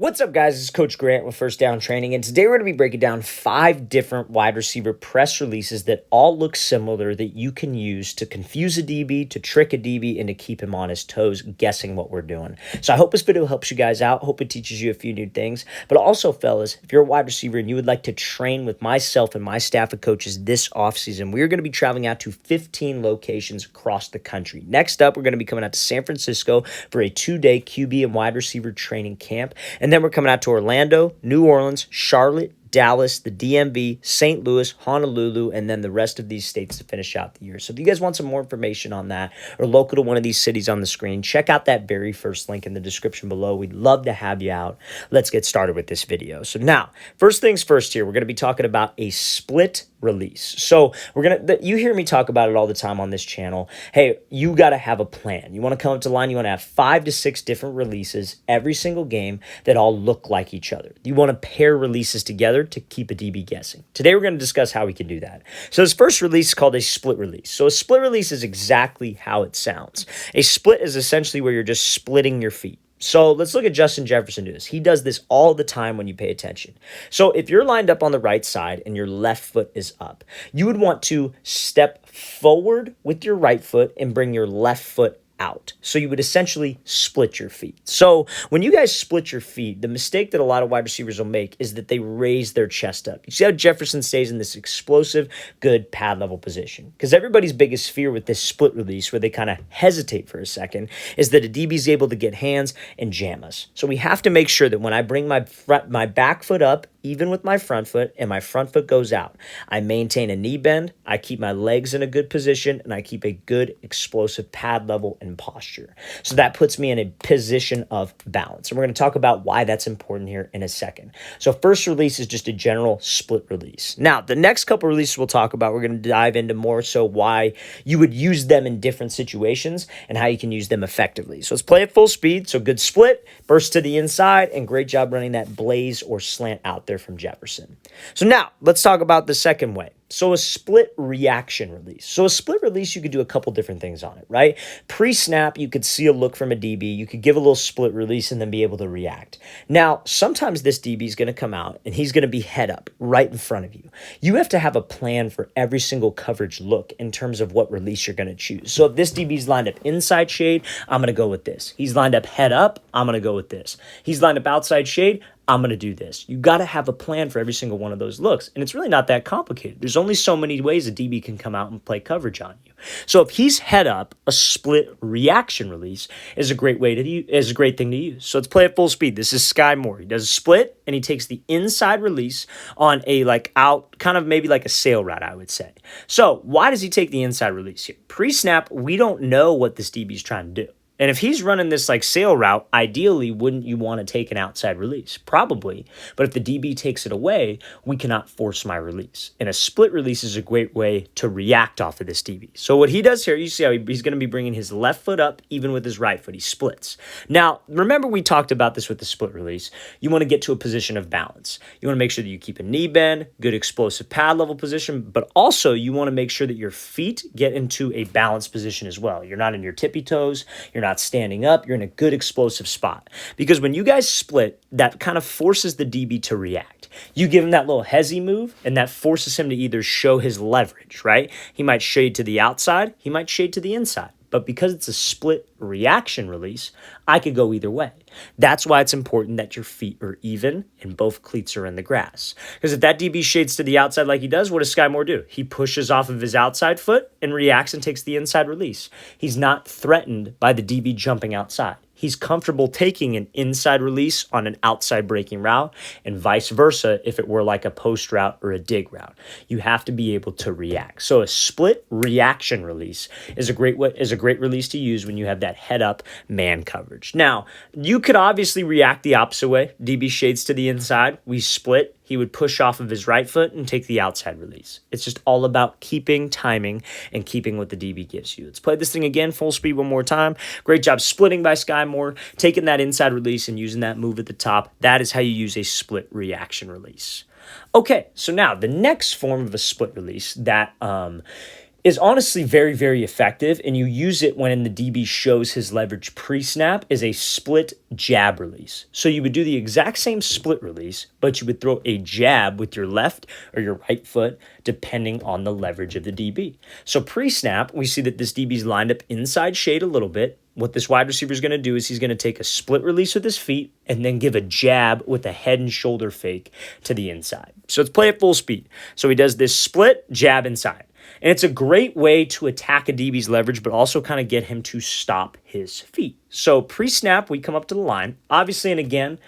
What's up, guys? This is Coach Grant with First Down Training, and today we're going to be breaking down 5 different wide receiver press releases that all look similar that you can use to confuse a DB, to trick a DB, and to keep him on his toes guessing what we're doing. So I hope this video helps you guys out. Hope it teaches you a few new things. But also, fellas, if you're a wide receiver and you would like to train with myself and my staff of coaches this offseason, we are going to be traveling out to 15 locations across the country. Next up, we're going to be coming out to San Francisco for a 2-day QB and wide receiver training camp. And then we're coming out to Orlando, New Orleans, Charlotte, Dallas, the DMV, St. Louis, Honolulu, and then the rest of these states to finish out the year. So if you guys want some more information on that or local to one of these cities on the screen, check out that very first link in the description below. We'd love to have you out. Let's get started with this video. So now, first things first here, we're going to be talking about a split release. So you hear me talk about it all the time on this channel. Hey, you got to have a plan. You want to come up to line, you want to have 5 to 6 different releases every single game that all look like each other. You want to pair releases together to keep a DB guessing. Today, we're going to discuss how we can do that. So this first release is called a split release. So a split release is exactly how it sounds. A split is essentially where you're just splitting your feet. So let's look at Justin Jefferson do this. He does this all the time when you pay attention. So if you're lined up on the right side and your left foot is up, you would want to step forward with your right foot and bring your left foot out. So you would essentially split your feet. So when you guys split your feet, the mistake that a lot of wide receivers will make is that they raise their chest up. You see how Jefferson stays in this explosive, good pad level position? Because everybody's biggest fear with this split release, where they kind of hesitate for a second, is that a DB is able to get hands and jam us. So we have to make sure that when I bring my back foot up, even with my front foot, and my front foot goes out, I maintain a knee bend, I keep my legs in a good position, and I keep a good explosive pad level and posture. So that puts me in a position of balance. And we're going to talk about why that's important here in a second. So first release is just a general split release. Now, the next couple releases we'll talk about, we're going to dive into more so why you would use them in different situations and how you can use them effectively. So let's play at full speed. So good split, burst to the inside, and great job running that blaze or slant out there from Jefferson. So now let's talk about the second way. So a split reaction release. So a split release, you could do a couple different things on it, right? Pre-snap, you could see a look from a DB. You could give a little split release and then be able to react. Now, sometimes this DB is going to come out and he's going to be head up right in front of you. You have to have a plan for every single coverage look in terms of what release you're going to choose. So if this DB is lined up inside shade, I'm going to go with this. He's lined up head up, I'm going to go with this. He's lined up outside shade, I'm going to do this. You got to have a plan for every single one of those looks. And it's really not that complicated. There's only so many ways a DB can come out and play coverage on you. So if he's head up, a split reaction release is a great thing to use. So let's play at full speed. This is Sky Moore. He does a split and he takes the inside release on a out, kind of maybe like a sail route, I would say. So why does he take the inside release here? Pre-snap, we don't know what this DB is trying to do. And if he's running this sail route, ideally, wouldn't you want to take an outside release? Probably. But if the DB takes it away, we cannot force my release. And a split release is a great way to react off of this DB. So what he does here, you see how he's going to be bringing his left foot up, even with his right foot. He splits. Now, remember we talked about this with the split release. You want to get to a position of balance. You want to make sure that you keep a knee bend, good explosive pad level position, but also you want to make sure that your feet get into a balanced position as well. You're not in your tippy toes. You're not standing up, you're in a good explosive spot. Because when you guys split, that kind of forces the DB to react. You give him that little hezzy move, and that forces him to either show his leverage, right? He might shade to the outside, he might shade to the inside. But because it's a split reaction release, I could go either way. That's why it's important that your feet are even and both cleats are in the grass. Because if that DB shades to the outside like he does, what does Sky Moore do? He pushes off of his outside foot and reacts and takes the inside release. He's not threatened by the DB jumping outside. He's comfortable taking an inside release on an outside breaking route, and vice versa if it were like a post route or a dig route. You have to be able to react. So a split reaction release is a great release to use when you have that head up man coverage. Now, you could obviously react the opposite way. DB shades to the inside, we split. He would push off of his right foot and take the outside release. It's just all about keeping timing and keeping what the DB gives you. Let's play this thing again, full speed one more time. Great job splitting by Sky Moore, taking that inside release and using that move at the top. That is how you use a split reaction release. Okay, so now the next form of a split release that is honestly very, very effective, and you use it when the DB shows his leverage pre-snap is a split jab release. So you would do the exact same split release, but you would throw a jab with your left or your right foot, depending on the leverage of the DB. So pre-snap, we see that this DB is lined up inside shade a little bit. What this wide receiver is going to do is he's going to take a split release with his feet and then give a jab with a head and shoulder fake to the inside. So let's play at full speed. So he does this split, jab inside. And it's a great way to attack a DB's leverage, but also kind of get him to stop his feet. So pre-snap, we come up to the line. Obviously, and again,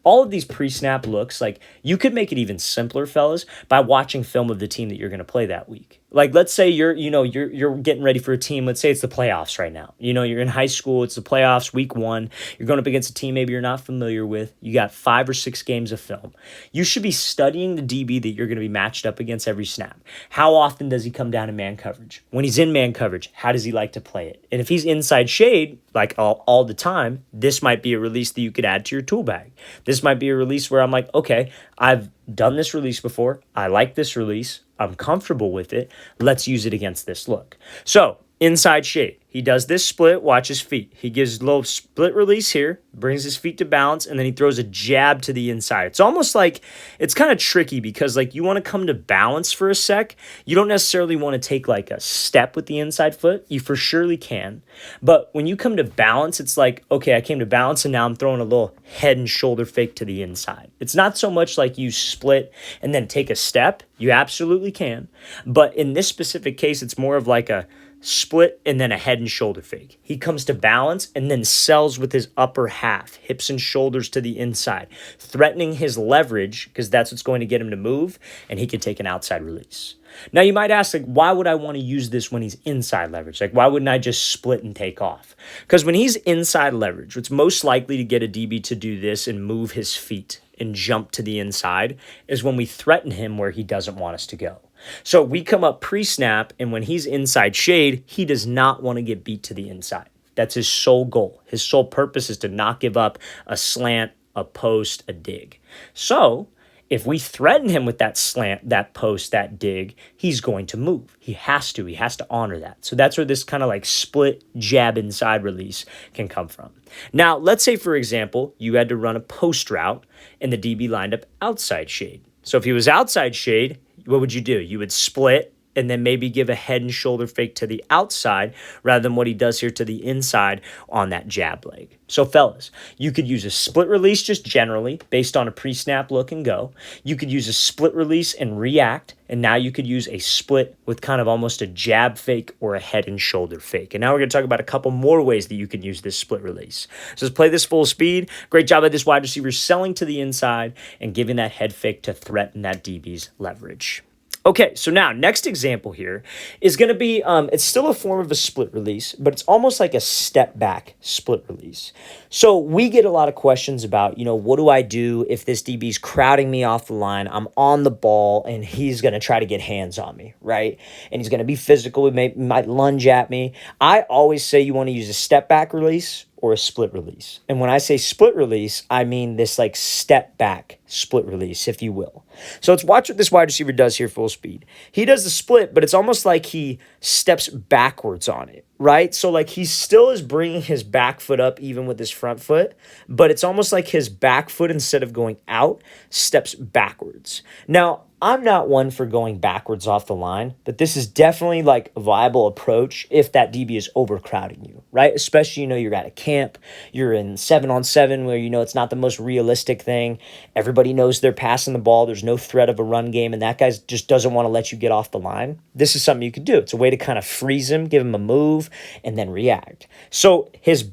all of these pre-snap looks, like you could make it even simpler, fellas, by watching film of the team that you're going to play that week. Like, let's say you're getting ready for a team. Let's say it's the playoffs right now. You're in high school. It's the playoffs, week 1. You're going up against a team maybe you're not familiar with. You got 5 or 6 games of film. You should be studying the DB that you're going to be matched up against every snap. How often does he come down in man coverage? When he's in man coverage, how does he like to play it? And if he's inside shade, like all the time, this might be a release that you could add to your tool bag. This might be a release where I'm like, okay, I've done this release before. I like this release. I'm comfortable with it. Let's use it against this look. So inside shade, he does this split, watch his feet. He gives a little split release here, brings his feet to balance, and then he throws a jab to the inside. It's almost like, it's kind of tricky because like you want to come to balance for a sec. You don't necessarily want to take like a step with the inside foot. You for surely can. But when you come to balance, it's like, okay, I came to balance and now I'm throwing a little head and shoulder fake to the inside. It's not so much like you split and then take a step. You absolutely can. But in this specific case, it's more of like a split and then a head and shoulder fake. He comes to balance and then sells with his upper half, hips and shoulders to the inside, threatening his leverage because that's what's going to get him to move, and he can take an outside release. Now you might ask, like, why would I want to use this when he's inside leverage? Like, why wouldn't I just split and take off? Because when he's inside leverage, what's most likely to get a DB to do this and move his feet and jump to the inside is when we threaten him where he doesn't want us to go. So we come up pre-snap, and when he's inside shade, he does not want to get beat to the inside. That's his sole goal. His sole purpose is to not give up a slant, a post, a dig. So if we threaten him with that slant, that post, that dig, he's going to move. He has to honor that. So that's where this kind of like split jab inside release can come from. Now, let's say, for example, you had to run a post route and the DB lined up outside shade. So if he was outside shade, what would you do? You would split and then maybe give a head and shoulder fake to the outside rather than what he does here to the inside on that jab leg. So fellas, you could use a split release just generally based on a pre-snap look and go. You could use a split release and react, and now you could use a split with kind of almost a jab fake or a head and shoulder fake. And now we're going to talk about a couple more ways that you can use this split release. So let's play this full speed. Great job by this wide receiver selling to the inside and giving that head fake to threaten that DB's leverage. Okay, so now next example here is going to be, it's still a form of a split release, but it's almost like a step back split release. So we get a lot of questions about, what do I do if this DB's crowding me off the line, I'm on the ball, and he's going to try to get hands on me, right? And he's going to be physical, he might lunge at me. I always say you want to use a step back release or a split release. And when I say split release, I mean this like step back split release, if you will. So let's watch what this wide receiver does here full speed. He does the split, but it's almost like he steps backwards on it, right? So like he still is bringing his back foot up even with his front foot, but it's almost like his back foot, instead of going out, steps backwards. Now, I'm not one for going backwards off the line, but this is definitely like a viable approach if that DB is overcrowding you, right? Especially, you're at a camp, you're in 7-on-7 where it's not the most realistic thing. Everybody knows they're passing the ball. There's no threat of a run game, and that guy just doesn't want to let you get off the line. This is something you could do. It's a way to kind of freeze him, give him a move, and then react. So his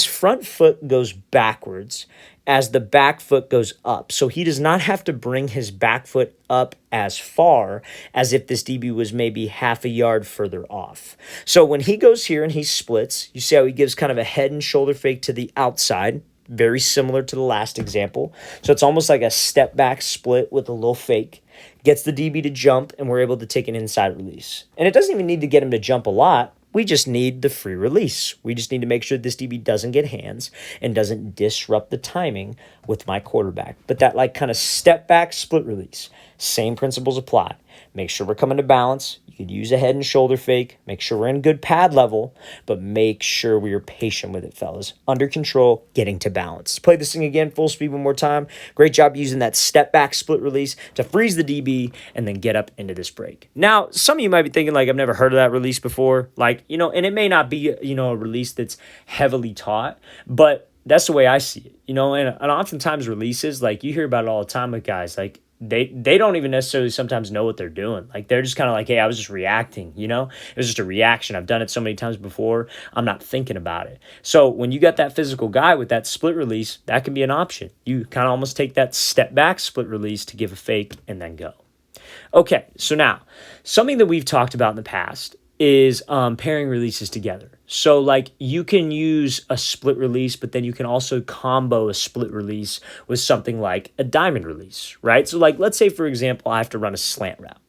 front foot goes backwards as the back foot goes up. So he does not have to bring his back foot up as far as if this DB was maybe half a yard further off. So when he goes here and he splits, you see how he gives kind of a head and shoulder fake to the outside, very similar to the last example. So it's almost like a step back split with a little fake. Gets the DB to jump, and we're able to take an inside release. And it doesn't even need to get him to jump a lot. We just need the free release. We just need to make sure this DB doesn't get hands and doesn't disrupt the timing with my quarterback. But that like kind of step back split release, same principles apply. Make sure we're coming to balance. You could use a head and shoulder fake. Make sure we're in good pad level, but make sure we are patient with it, fellas. Under control, getting to balance. Play this thing again, full speed one more time. Great job using that step back split release to freeze the DB and then get up into this break. Now, some of you might be thinking, like, I've never heard of that release before. Like, and it may not be, a release that's heavily taught, but that's the way I see it, and oftentimes releases, like, you hear about it all the time with guys, like, they don't even necessarily sometimes know what they're doing. Like, they're just kind of like, hey, I was just reacting, it was just a reaction. I've done it so many times before, I'm not thinking about it. So when you got that physical guy with that split release, that can be an option. You kind of almost take that step back split release to give a fake and then go. Okay, so now, something that we've talked about in the past is pairing releases together. So, like, you can use a split release, but then you can also combo a split release with something like a diamond release, right? So, like, let's say, for example, I have to run a slant route.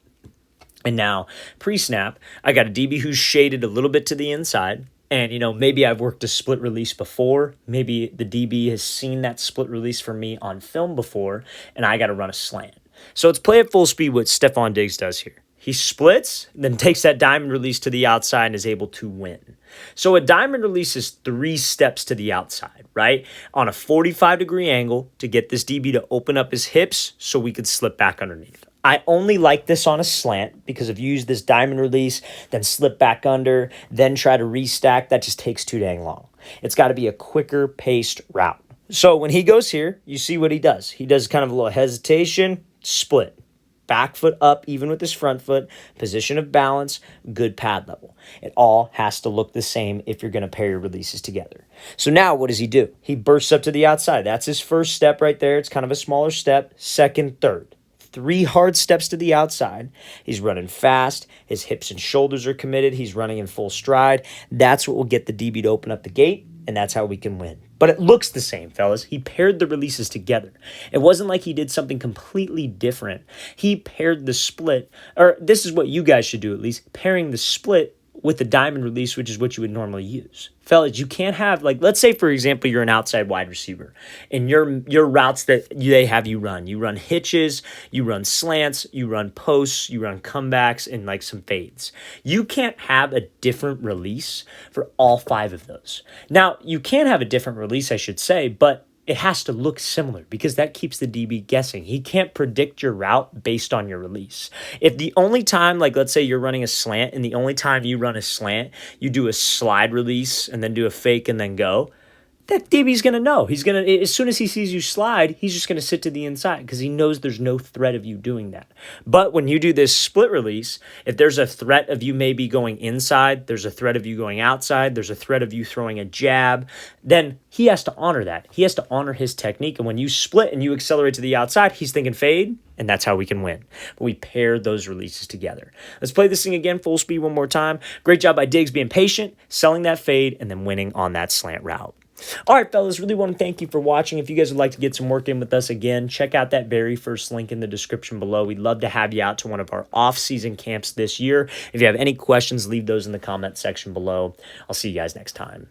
And now, pre-snap, I got a DB who's shaded a little bit to the inside. And, maybe I've worked a split release before. Maybe the DB has seen that split release from me on film before, and I got to run a slant. So let's play at full speed what Stefon Diggs does here. He splits, then takes that diamond release to the outside and is able to win. So a diamond release is 3 steps to the outside, right? On a 45-degree angle to get this DB to open up his hips so we could slip back underneath. I only like this on a slant because if you use this diamond release, then slip back under, then try to restack, that just takes too dang long. It's got to be a quicker paced route. So when he goes here, you see what he does. He does kind of a little hesitation, split. Back foot up, even with his front foot, position of balance, good pad level. It all has to look the same if you're going to pair your releases together. So now what does he do? He bursts up to the outside. That's his first step right there. It's kind of a smaller step. Second, third. 3 hard steps to the outside. He's running fast. His hips and shoulders are committed. He's running in full stride. That's what will get the DB to open up the gate, and that's how we can win. But it looks the same, fellas. He paired the releases together. It wasn't like he did something completely different. He paired the split, or this is what you guys should do at least, pairing the split with the diamond release, which is what you would normally use. Fellas, you can't have, like, let's say, for example, you're an outside wide receiver, and your routes that they have you run hitches, you run slants, you run posts, you run comebacks, and, like, some fades. You can't have a different release for all 5 of those. Now, you can have a different release, I should say, but it has to look similar because that keeps the DB guessing. He can't predict your route based on your release. If the only time, like, let's say you're running a slant and the only time you run a slant, you do a slide release and then do a fake and then go, that DB's going to know. He's going to, as soon as he sees you slide, he's just going to sit to the inside because he knows there's no threat of you doing that. But when you do this split release, if there's a threat of you maybe going inside, there's a threat of you going outside, there's a threat of you throwing a jab, then he has to honor that. He has to honor his technique. And when you split and you accelerate to the outside, he's thinking fade, and that's how we can win. But we pair those releases together. Let's play this thing again, full speed one more time. Great job by Diggs being patient, selling that fade, and then winning on that slant route. All right, fellas, really want to thank you for watching. If you guys would like to get some work in with us again, check out that very first link in the description below. We'd love to have you out to one of our off-season camps this year. If you have any questions, leave those in the comment section below. I'll see you guys next time.